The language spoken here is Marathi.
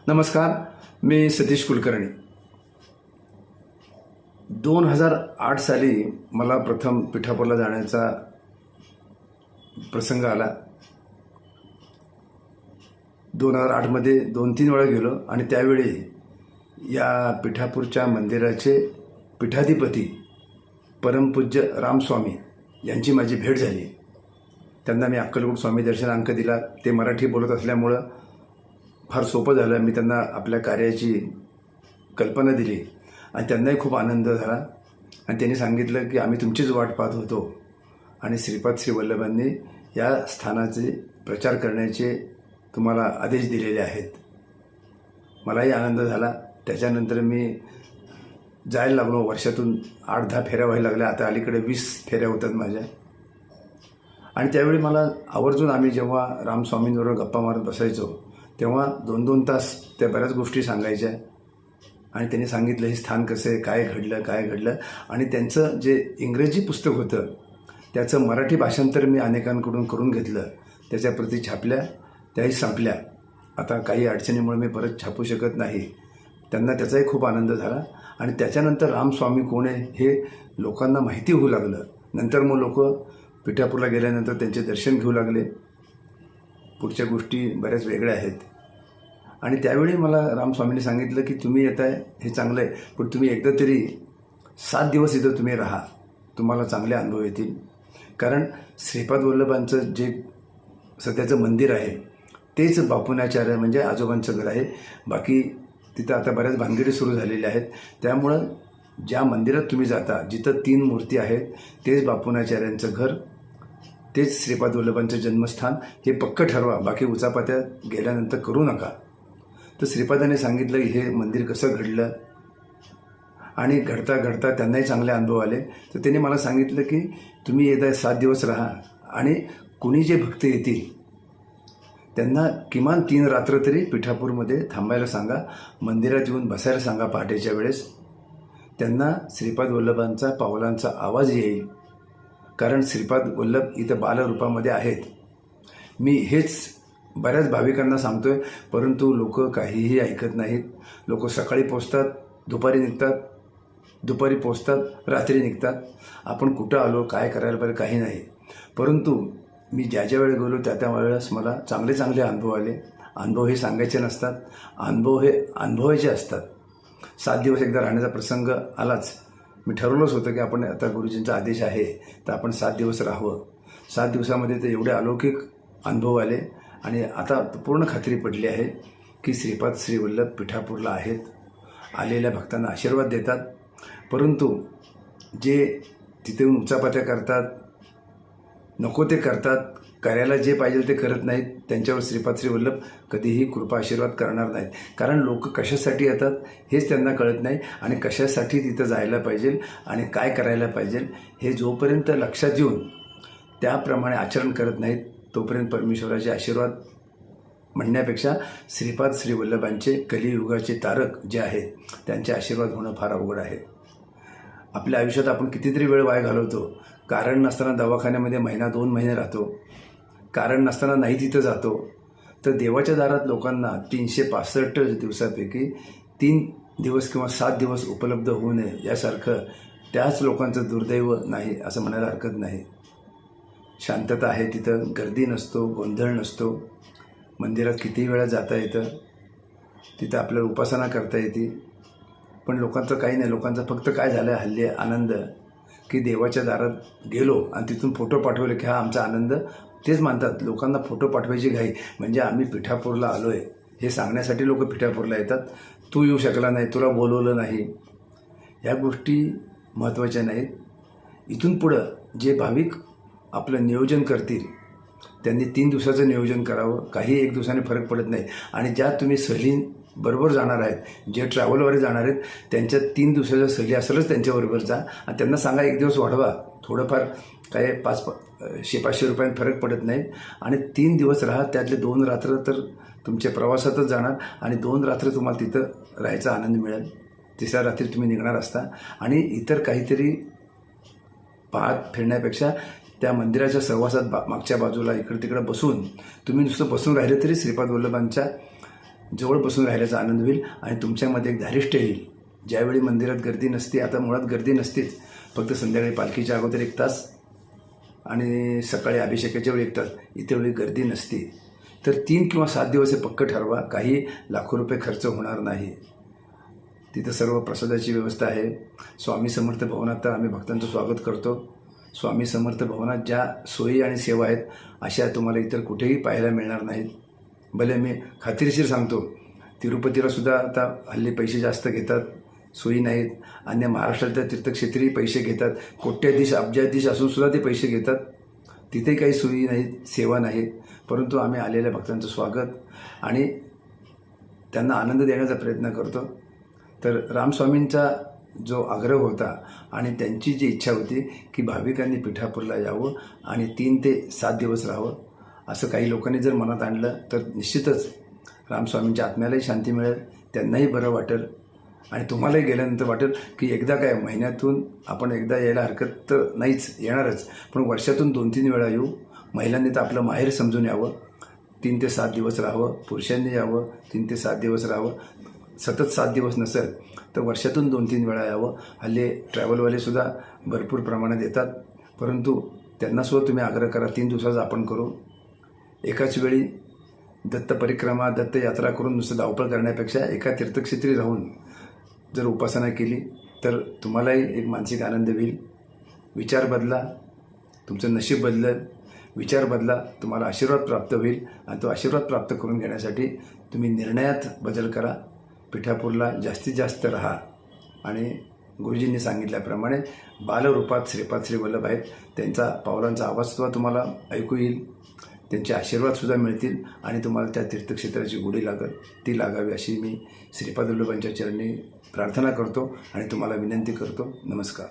नमस्कार, मी सतीश कुलकर्णी. 2008 साली मला प्रथम पिठापूरला जाण्याचा प्रसंग आला. 2008 मध्ये 2-3 वेळा गेलो आणि त्यावेळी या पिठापूरच्या मंदिराचे पीठाधिपती परमपूज्य रामस्वामी यांची माझी भेट झाली. त्यांना मी अक्कलकोट स्वामी दर्शन अंक दिला. ते मराठी बोलत असल्यामुळं फार सोपं झालं. मी त्यांना आपल्या कार्याची कल्पना दिली आणि त्यांनाही खूप आनंद झाला आणि त्यांनी सांगितलं की आम्ही तुमचीच वाट पाहत होतो आणि श्रीपाद श्री वल्लभांनी या स्थानाचे प्रचार करण्याचे तुम्हाला आदेश दिलेले आहेत. मलाही आनंद झाला. त्याच्यानंतर मी जायला लागलो. वर्षातून 8-10 फेऱ्या व्हायला लागल्या. आता अलीकडे 20 फेऱ्या होतात माझ्या. आणि त्यावेळी मला आवर्जून आम्ही जेव्हा रामस्वामींबरोबर गप्पा मारत बसायचो तेव्हा 2-2 तास त्या बऱ्याच गोष्टी सांगायच्या आणि त्यांनी सांगितलं हे स्थान कसं आहे, काय घडलं आणि त्यांचं जे इंग्रजी पुस्तक होतं त्याचं मराठी भाषांतर मी अनेकांकडून करून घेतलं. त्याच्या प्रती छापल्या, त्याही संपल्या. आता काही अडचणीमुळे मी परत छापू शकत नाही. त्यांना त्याचाही खूप आनंद झाला आणि त्याच्यानंतर रामस्वामी कोण आहे हे लोकांना माहिती होऊ लागलं. नंतर मग लोक पिठापूरला गेल्यानंतर त्यांचे दर्शन घेऊ लागले. पुढच्या गोष्टी बऱ्याच वेगळ्या आहेत. आणि त्यावेळी मला रामस्वामींनी सांगितलं की तुम्ही येत आहे हे चांगलं आहे, पण तुम्ही एकदा तरी 7 दिवस इथं तुम्ही राहा, तुम्हाला चांगले अनुभव येतील. कारण श्रीपाद वल्लभांचं जे सध्याचं मंदिर आहे तेच बापूनाचार्य म्हणजे आजोबांचं घर आहे. बाकी तिथं आता बऱ्याच भानगडी सुरू झालेल्या आहेत. त्यामुळं ज्या मंदिरात तुम्ही जाता जिथं 3 मूर्ती आहेत तेच बापूनाचार्यांचं घर, तेच श्रीपाद वल्लभांचं जन्मस्थान हे पक्कं ठरवा. बाकी उचापात्या गेल्यानंतर करू नका. तर श्रीपादाने सांगितलं हे मंदिर कसं घडलं आणि घडता घडता त्यांनाही चांगले अनुभव आले. तर त्यांनी मला सांगितलं की तुम्ही येता 7 दिवस राहा आणि कुणी जे भक्त येतील त्यांना किमान 3 रात्र तरी पिठापूरमध्ये थांबायला सांगा, मंदिरात येऊन बसायला सांगा. पहाटेच्या वेळेस त्यांना श्रीपाद वल्लभांचा पावलांचा आवाज येईल. कारण श्रीपाद वल्लभ इथं बालरूपामध्ये आहेत. मी हेच बऱ्याच भाविकांना सांगतोय, परंतु लोक काहीही ऐकत नाहीत. लोक सकाळी पोचतात, दुपारी निघतात, दुपारी पोचतात, रात्री निघतात. आपण कुठं आलो, काय करायला पाहिजे काही नाही. परंतु मी ज्या वेळेस गेलो त्या वेळेस मला चांगले अनुभव आले. अनुभव हे सांगायचे नसतात, अनुभव हे अनुभवायचे असतात. 7 दिवस एकदा राहण्याचा प्रसंग आलाच. मी ठरवलंच होतं की आपण आता गुरुजींचा आदेश आहे तर आपण 7 दिवस राहावं. 7 दिवसामध्ये ते एवढे अलौकिक अनुभव आले आणि आता पूर्ण खात्री पडली आहे की श्रीपाद श्री वल्लभ पिठापूरला आहेत. आलेल्या भक्तांना आशीर्वाद देतात. परंतु जे तिथे येऊन उचापात्या करतात, नको ते करतात, करायला जे पाहिजे ते करत नाहीत, त्यांच्यावर श्रीपाद श्री वल्लभ कधीही कृपा आशीर्वाद करणार नाहीत. कारण लोक कशासाठी येतात हेच त्यांना कळत नाही आणि कशासाठी तिथं जायला पाहिजे आणि काय करायला पाहिजे हे जोपर्यंत लक्षात येऊन त्याप्रमाणे आचरण करत नाहीत तोपर्यंत परमेश्वराचे आशीर्वाद म्हणण्यापेक्षा श्रीपाद श्री वल्लभांचे कलियुगाचे तारक जे आहेत त्यांचे आशीर्वाद होणं फार अवघड आहे. आपल्या आयुष्यात आपण कितीतरी वेळ वाया घालवतो. कारण नसताना दवाखान्यामध्ये 1-2 महिने राहतो, कारण नसताना नाही तिथं जातो. तर देवाच्या दारात लोकांना 365 दिवसापैकी 3 दिवस किंवा 7 दिवस उपलब्ध होऊ नये यासारखं त्याच लोकांचं दुर्दैव नाही असं म्हणायला हरकत नाही. शांतता आहे तिथं, गर्दी नसतो, गोंधळ नसतो. मंदिरात कितीही वेळा जाता येतं, तिथं आपल्याला उपासना करता येते. पण लोकांचं काही नाही. लोकांचं फक्त काय झालं हल्ली आनंद की देवाच्या दारात गेलो आणि तिथून फोटो पाठवले की हा आमचा आनंद. तेच मानतात. लोकांना फोटो पाठवायची घाई म्हणजे आम्ही पिठापूरला आलो आहे हे सांगण्यासाठी लोक पिठापूरला येतात. तू येऊ शकला नाही, तुला बोलवलं नाही, ह्या गोष्टी महत्त्वाच्या नाहीत. इथून पुढं जे भाविक आपलं नियोजन करतील त्यांनी 3 दिवसाचं नियोजन करावं. काही 1 दिवसाने फरक पडत नाही. आणि ज्या तुम्ही सहलीबरोबर जाणार आहेत, जे ट्रॅव्हलवर जाणार आहेत त्यांच्या 3 दिवसाच्या सहली असेलच त्यांच्याबरोबर जा आणि त्यांना सांगा 1 दिवस वाढवा. थोडंफार काय 500-500 रुपयांनी फरक पडत नाही आणि 3 दिवस राहा. त्यातले 2 रात्र तर तुमच्या प्रवासातच जाणार आणि 2 रात्र तुम्हाला तिथं राहायचा आनंद मिळेल. 3ऱ्या रात्री तुम्ही निघणार असता आणि इतर काहीतरी पाहत फिरण्यापेक्षा त्या मंदिराच्या सहवासात मागच्या बाजूला इकडे तिकडे बसून तुम्ही नुसतं बसून राहिले तरी श्रीपाद वल्लभांच्या जवळ बसून राहिल्याचा आनंद होईल आणि तुमच्यामध्ये एक धारिष्ट येईल. ज्यावेळी मंदिरात गर्दी नसते, आता मुळात गर्दी नसतेच, फक्त संध्याकाळी पालखीच्या अगोदर 1 तास आणि सकाळी अभिषेकाच्या वेळी 1 तास, इतर वेळी गर्दी नसते. तर 3 किंवा 7 दिवस हे पक्कं ठरवा. काही लाखो रुपये खर्च होणार नाही. तिथं सर्व प्रसादाची व्यवस्था आहे. स्वामी समर्थ भवनात तर आम्ही भक्तांचं स्वागत करतो. स्वामी समर्थ भवनात ज्या सोयी आणि सेवा आहेत अशा तुम्हाला इतर कुठेही पाहायला मिळणार नाहीत. भले मी खात्रीशीर सांगतो, तिरुपतीलासुद्धा आता हल्ली पैसे जास्त घेतात, सोयी नाहीत. अन्य महाराष्ट्रातल्या तीर्थक्षेत्री पैसे घेतात, कोट्याधीश अब्जाधीश असूनसुद्धा ते पैसे घेतात. तिथे काही सोयी नाहीत, सेवा नाहीत. परंतु आम्ही आलेल्या भक्तांचं स्वागत आणि त्यांना आनंद देण्याचा प्रयत्न करतो. तर रामस्वामींचा जो आग्रह होता आणि त्यांची जी इच्छा होती की भाविकांनी पिठापूरला यावं आणि 3 ते 7 दिवस राहावं, असं काही लोकांनी जर मनात आणलं तर निश्चितच रामस्वामींच्या आत्म्यालाही शांती मिळेल, त्यांनाही बरं वाटेल आणि तुम्हालाही गेल्यानंतर वाटेल की एकदा काय, महिन्यातून आपण एकदा यायला हरकत तर नाहीच, येणारच, पण वर्षातून 2-3 वेळा येऊ. महिलांनी तर आपलं माहेर समजून यावं, 3 ते 7 दिवस राहावं. पुरुषांनी यावं, 3 ते 7 दिवस राहावं. सतत 7 दिवस नसेल तर वर्षातून 2-3 वेळा यावं. हल्ली ट्रॅव्हलवालेसुद्धा भरपूर प्रमाणात येतात, परंतु त्यांनासुद्धा तुम्ही आग्रह करा, 3 दिवसाचा आपण करू. एकाच वेळी दत्त परिक्रमा, दत्त यात्रा करून नुसतं धावपळ करण्यापेक्षा एका तीर्थक्षेत्री राहून जर उपासना केली तर तुम्हालाही एक मानसिक आनंद होईल. विचार बदला, तुमचं नशीब बदलेल. विचार बदला, तुम्हाला आशीर्वाद प्राप्त होईल आणि तो आशीर्वाद प्राप्त करून घेण्यासाठी तुम्ही निर्णयात बदल करा. पिठापूरला जास्तीत जास्त राहा आणि गुरुजींनी सांगितल्याप्रमाणे बालरूपात श्रीपाद श्री वल्लभ आहेत, त्यांचा पावलांचा आवाजसुद्धा तुम्हाला ऐकू येईल, त्यांचे आशीर्वादसुद्धा मिळतील आणि तुम्हाला त्या तीर्थक्षेत्राची गोडी लागेल, ती लागावी अशी मी श्रीपाद वल्लभांच्या चरणी प्रार्थना करतो आणि तुम्हाला विनंती करतो. नमस्कार.